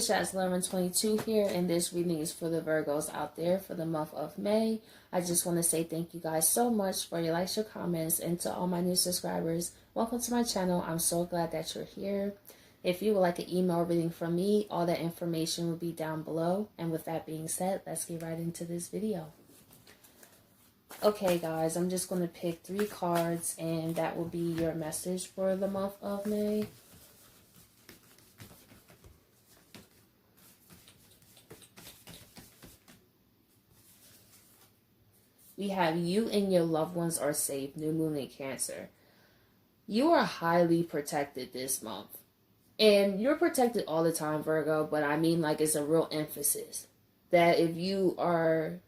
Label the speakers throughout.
Speaker 1: is Shaz1122 here, and this reading is for the Virgos out there for the month of May. I just want to say thank you guys so much for your likes, your comments, and to all my new subscribers. Welcome to my channel. I'm so glad that you're here. If you would like an email reading from me, all that information will be down below. And with that being said, let's get right into this video. Okay guys, I'm just going to pick 3 cards, and that will be your message for the month of May. We have you and your loved ones are safe, new moon in Cancer. You are highly protected this month. And you're protected all the time, Virgo, but I mean like it's a real emphasis. That if you are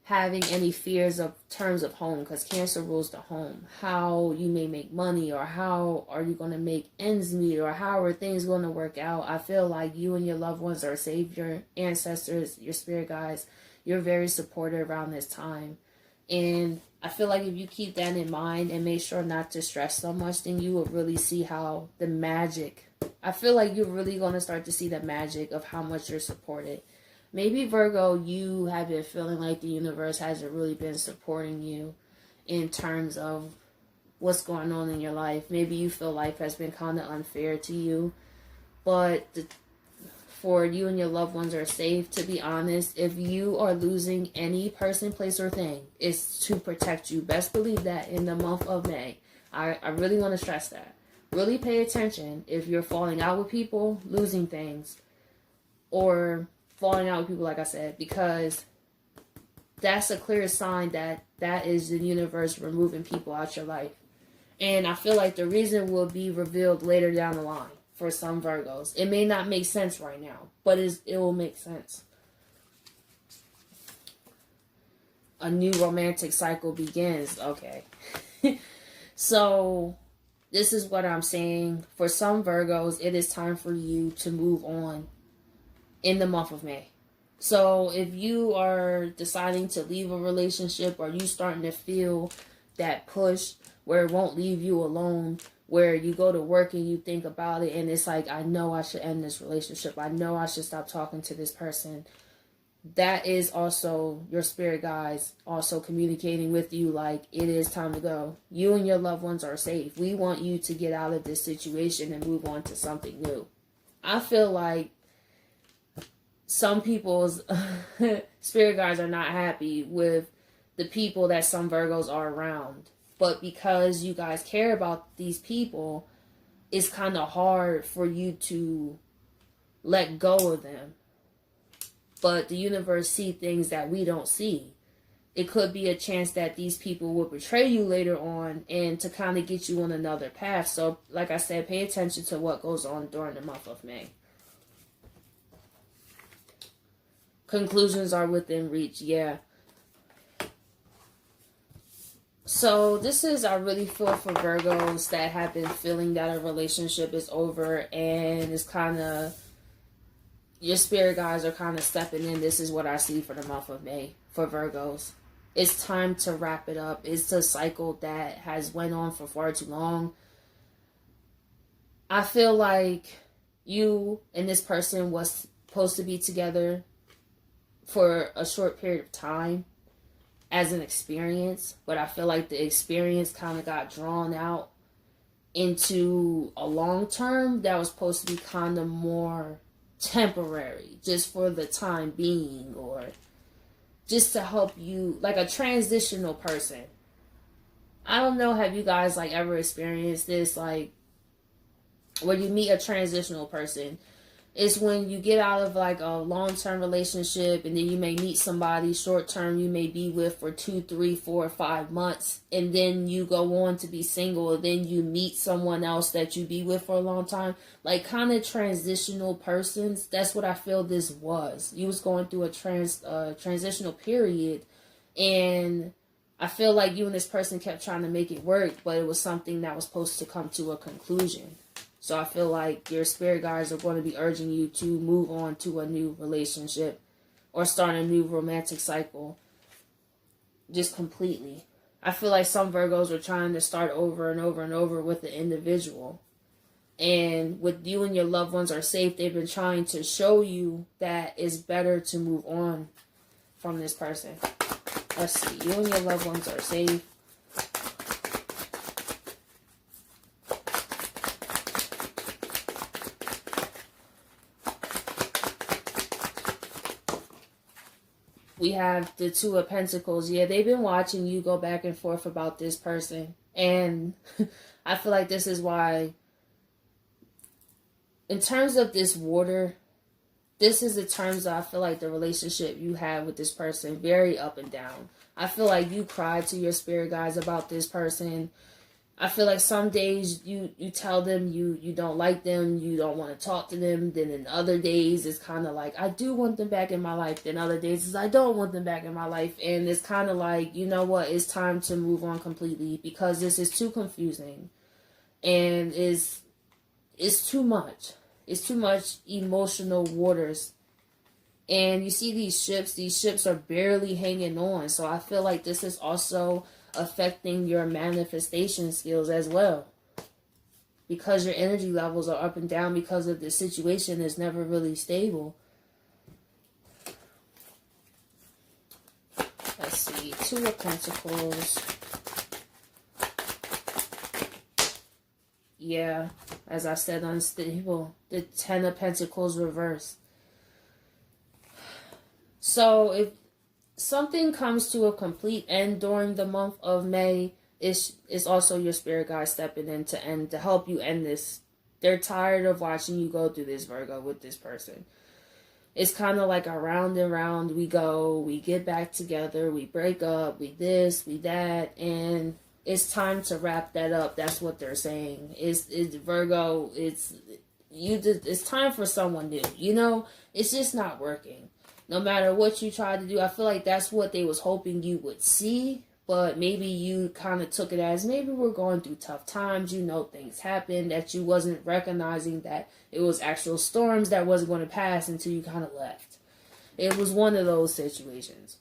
Speaker 1: having any fears of terms of home, because Cancer rules the home, how you may make money, or how are you going to make ends meet, or how are things going to work out, I feel like you and your loved ones are safe. Your ancestors, your spirit guides, you're very supportive around this time. And I feel like if you keep that in mind and make sure not to stress so much, then you will really see how the magic, I feel like you're really going to start to see the magic of how much you're supported. Maybe Virgo, you have been feeling like the universe hasn't really been supporting you in terms of what's going on in your life. Maybe you feel life has been kind of unfair to you. But for you and your loved ones are safe, to be honest, if you are losing any person, place, or thing, it's to protect you. Best believe that in the month of May. I really want to stress that. Really pay attention if you're falling out with people, losing things, or falling out with people, like I said, because that's a clear sign that that is the universe removing people out your life. And I feel like the reason will be revealed later down the line for some Virgos. It may not make sense right now, but it will make sense. A new romantic cycle begins. Okay. So this is what I'm saying. For some Virgos, it is time for you to move on in the month of May. So if you are deciding to leave a relationship, or you starting to feel that push where it won't leave you alone, where you go to work and you think about it and it's like, I know I should end this relationship, I know I should stop talking to this person, that is also your spirit guides also communicating with you like it is time to go. You and your loved ones are safe. We want you to get out of this situation and move on to something new. I feel like some people's spirit guides are not happy with the people that some Virgos are around. But because you guys care about these people, it's kind of hard for you to let go of them. But the universe sees things that we don't see. It could be a chance that these people will betray you later on and to kind of get you on another path. So, like I said, pay attention to what goes on during the month of May. Conclusions are within reach, yeah. So this is, I really feel for Virgos that have been feeling that a relationship is over and it's kind of, your spirit guides are kind of stepping in. This is what I see for the month of May for Virgos. It's time to wrap it up. It's a cycle that has went on for far too long. I feel like you and this person was supposed to be together for a short period of time as an experience, but I feel like the experience kind of got drawn out into a long term that was supposed to be kind of more temporary, just for the time being, or just to help you, like a transitional person. I don't know, have you guys like ever experienced this, like where you meet a transitional person? It's when you get out of like a long-term relationship and then you may meet somebody short-term you may be with for 2, 3, 4, 5 months, and then you go on to be single, and then you meet someone else that you be with for a long time. Like kind of transitional persons. That's what I feel this was. You was going through a transitional period, and I feel like you and this person kept trying to make it work, but it was something that was supposed to come to a conclusion. So I feel like your spirit guides are going to be urging you to move on to a new relationship or start a new romantic cycle just completely. I feel like some Virgos are trying to start over and over and over with the individual. And with you and your loved ones are safe, they've been trying to show you that it's better to move on from this person. Let's see. You and your loved ones are safe. We have the Two of Pentacles. Yeah, they've been watching you go back and forth about this person. And I feel like this is why, in terms of this water, this is the terms that I feel like the relationship you have with this person, very up and down. I feel like you cried to your spirit guides about this person. I feel like some days you tell them you don't like them, you don't want to talk to them. Then in other days, it's kind of like, I do want them back in my life. Then other days, it's I don't want them back in my life. And it's kind of like, you know what, it's time to move on completely because this is too confusing. And it's too much. It's too much emotional waters. And you see these ships are barely hanging on. So I feel like this is also affecting your manifestation skills as well. Because your energy levels are up and down because of the situation is never really stable. Let's see. Two of Pentacles. Yeah, as I said, unstable. The Ten of Pentacles reversed. So if something comes to a complete end during the month of May, it's also your spirit guide stepping in to help you end this. They're tired of watching you go through this, Virgo, with this person. It's kind of like a round and round we go, we get back together, we break up, we this, we that, and it's time to wrap that up. That's what they're saying. It's Virgo, it's time for someone new. You know, it's just not working. No matter what you try to do, I feel like that's what they was hoping you would see. But maybe you kind of took it as maybe we're going through tough times. You know, things happen that you wasn't recognizing that it was actual storms that wasn't going to pass until you kind of left. It was one of those situations.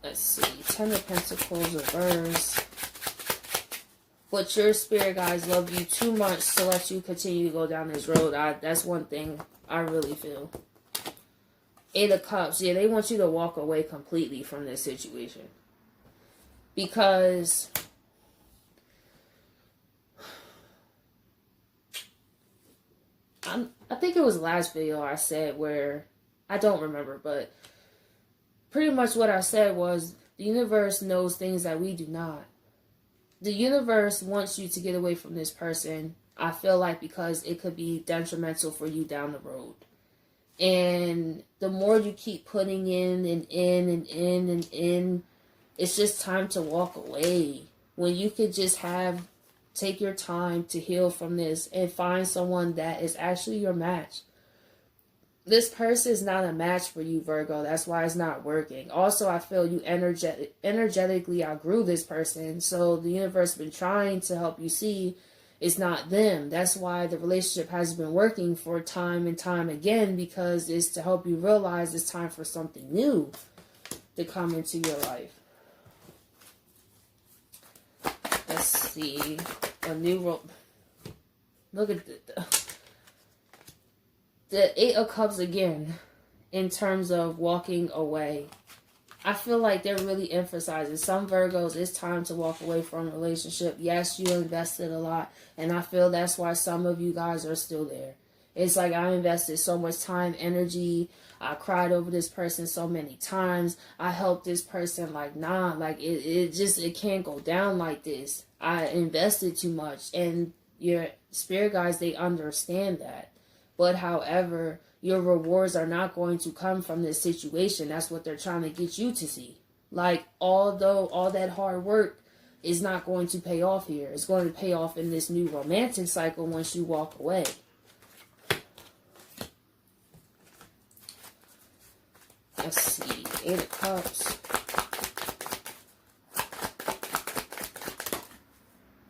Speaker 1: Let's see. Ten of Pentacles reverse. But your spirit guides love you too much to let you continue to go down this road. That's one thing I really feel. Eight of Cups. Yeah, they want you to walk away completely from this situation. Because I think it was the last video I said where, I don't remember, but pretty much what I said was the universe knows things that we do not. The universe wants you to get away from this person, I feel like, because it could be detrimental for you down the road. And the more you keep putting in and in and in and in, it's just time to walk away. When you could just take your time to heal from this and find someone that is actually your match. This person is not a match for you, Virgo. That's why it's not working. Also, I feel you energetically outgrew this person. So the universe has been trying to help you see it's not them. That's why the relationship has been working for time and time again, because it's to help you realize it's time for something new to come into your life. Let's see. A new look at the Eight of Cups again, in terms of walking away. I feel like they're really emphasizing, some Virgos, it's time to walk away from a relationship. Yes, you invested a lot, and I feel that's why some of you guys are still there. It's like I invested so much time, energy. I cried over this person so many times. I helped this person like, nah, like it can't go down like this. I invested too much, and your spirit guides, they understand that. But however, your rewards are not going to come from this situation. That's what they're trying to get you to see. Like, although all that hard work is not going to pay off here, it's going to pay off in this new romantic cycle once you walk away. Let's see. Eight of Cups.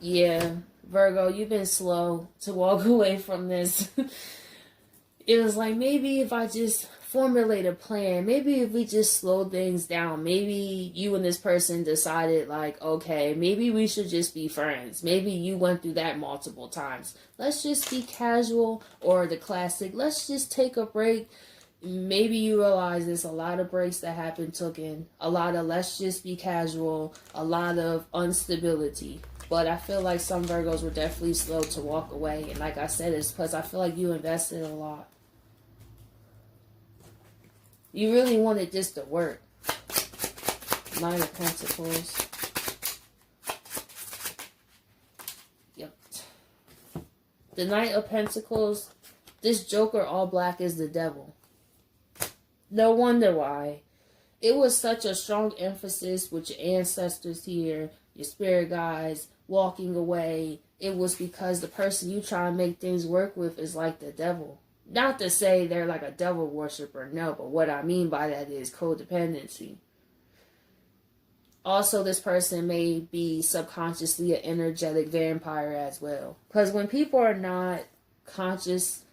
Speaker 1: Yeah, Virgo, you've been slow to walk away from this. It was like, maybe if I just formulate a plan. Maybe if we just slow things down, maybe you and this person decided like, okay, maybe we should just be friends. Maybe you went through that multiple times. Let's just be casual, or the classic, let's just take a break. Maybe you realize there's a lot of breaks that have been taken, a lot of let's just be casual, a lot of instability. But I feel like some Virgos were definitely slow to walk away. And like I said, it's because I feel like you invested a lot. You really wanted this to work. Nine of Pentacles. Yep. The Knight of Pentacles. This Joker all black is the devil. No wonder why. It was such a strong emphasis with your ancestors here, your spirit guides, walking away. It was because the person you try to make things work with is like the devil. Not to say they're like a devil worshiper, no, but what I mean by that is codependency. Also, this person may be subconsciously an energetic vampire as well. Because when people are not consciously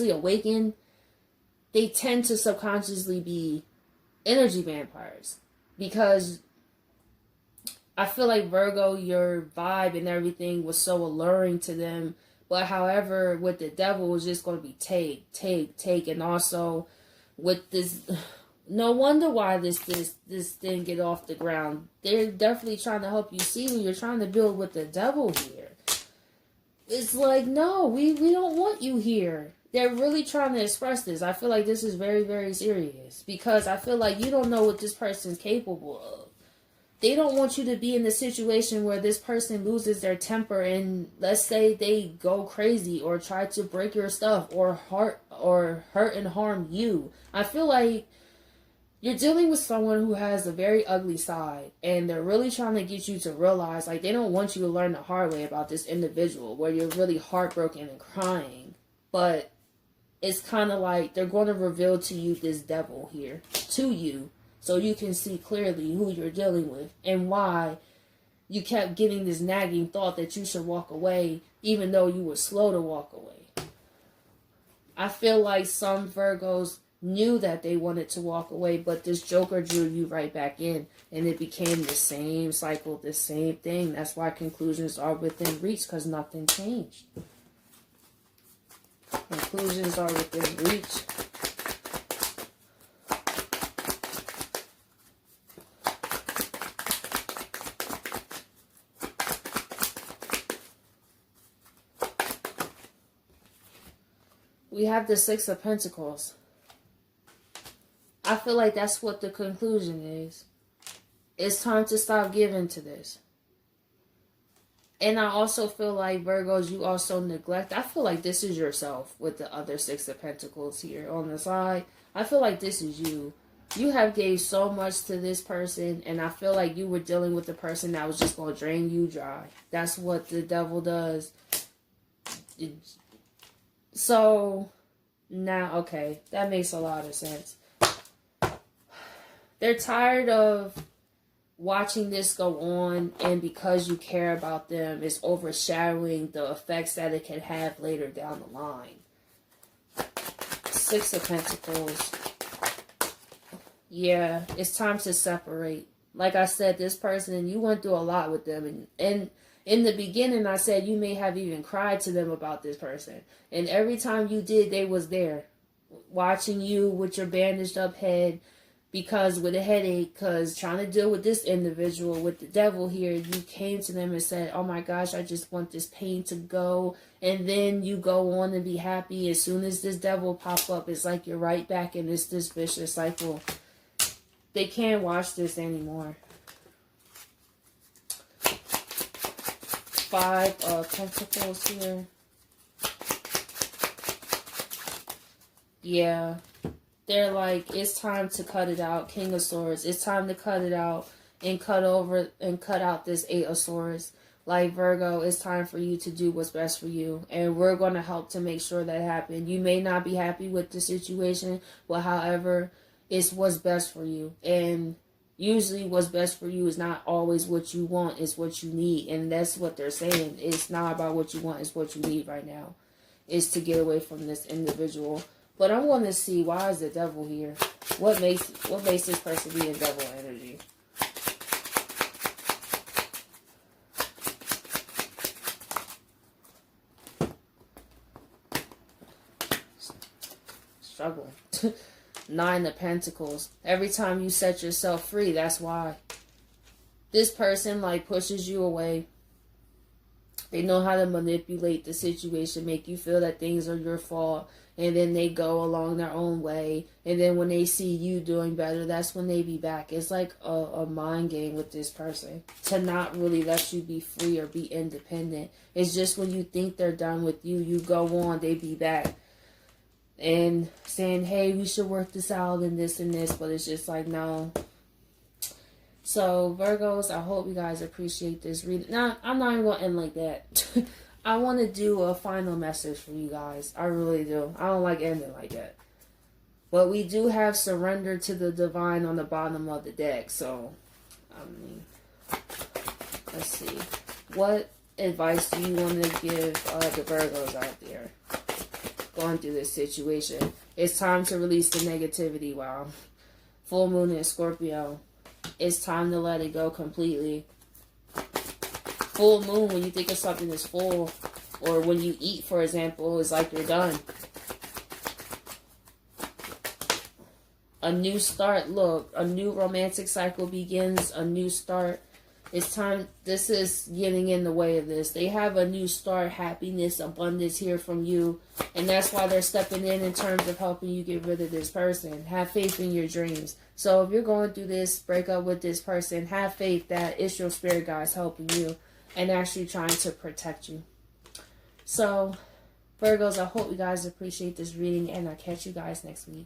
Speaker 1: awakened, they tend to subconsciously be energy vampires. Because I feel like Virgo, your vibe and everything was so alluring to them. But however, with the devil, it was just going to be take. And also with this, no wonder why this didn't get off the ground. They're definitely trying to help you see when you're trying to build with the devil here. It's like, no, we don't want you here. They're really trying to express this. I feel like this is very, very serious. Because I feel like you don't know what this person's capable of. They don't want you to be in the situation where this person loses their temper and let's say they go crazy or try to break your stuff or hurt and harm you. I feel like you're dealing with someone who has a very ugly side and they're really trying to get you to realize like they don't want you to learn the hard way about this individual where you're really heartbroken and crying. But it's kind of like they're going to reveal to you this devil here, to you. So you can see clearly who you're dealing with and why you kept getting this nagging thought that you should walk away even though you were slow to walk away. I feel like some Virgos knew that they wanted to walk away, but this Joker drew you right back in and it became the same cycle, the same thing. That's why conclusions are within reach, because nothing changed. Conclusions are within reach. We have the Six of Pentacles. I feel like that's what the conclusion is. It's time to stop giving to this. And I also feel like, Virgos, you also neglect. I feel like this is yourself with the other Six of Pentacles here on the side. I feel like this is you. You have gave so much to this person, and I feel like you were dealing with the person that was just going to drain you dry. That's what the devil does. So, now, okay, that makes a lot of sense. They're tired of watching this go on, and because you care about them, it's overshadowing the effects that it can have later down the line. Six of Pentacles. Yeah, it's time to separate. Like I said, this person, you went through a lot with them, and in the beginning, I said you may have even cried to them about this person. And every time you did, they was there watching you with your bandaged up head because with a headache, because trying to deal with this individual, with the devil here, you came to them and said, oh my gosh, I just want this pain to go. And then you go on and be happy. As soon as this devil pop up, it's like you're right back in this vicious cycle. They can't watch this anymore. Five of Pentacles here. Yeah. They're like, it's time to cut it out. King of Swords. It's time to cut it out and cut out this Eight of Swords. Like, Virgo, it's time for you to do what's best for you. And we're going to help to make sure that happens. You may not be happy with the situation, but however, it's what's best for you. And usually what's best for you is not always what you want, it's what you need. And that's what they're saying. It's not about what you want, it's what you need right now. It's to get away from this individual. But I'm going to see, why is the devil here? What makes this person be in devil energy? Struggling. 9 of Pentacles. Every time you set yourself free, that's why. This person like pushes you away. They know how to manipulate the situation, make you feel that things are your fault, and then they go along their own way. And then when they see you doing better, that's when they be back. It's like a mind game with this person to not really let you be free or be independent. It's just when you think they're done with you, you go on, they be back and saying, hey, we should work this out and this, but it's just like, no. So, Virgos, I hope you guys appreciate this reading. Now, I'm not even going to end like that. I want to do a final message for you guys. I really do. I don't like ending like that. But we do have surrender to the divine on the bottom of the deck. So, I mean, let's see. What advice do you want to give the Virgos out there going through this situation? It's time to release the negativity. Wow. Full moon in Scorpio. It's time to let it go completely. Full moon, when you think of something that's full, or when you eat, for example, is like you're done. A new start. Look, a new romantic cycle begins. A new start. It's time. This is getting in the way of this. They have a new start, happiness, abundance here from you. And that's why they're stepping in terms of helping you get rid of this person. Have faith in your dreams. So if you're going through this, break up with this person, have faith that it's your spirit guides helping you and actually trying to protect you. So, Virgos, I hope you guys appreciate this reading, and I'll catch you guys next week.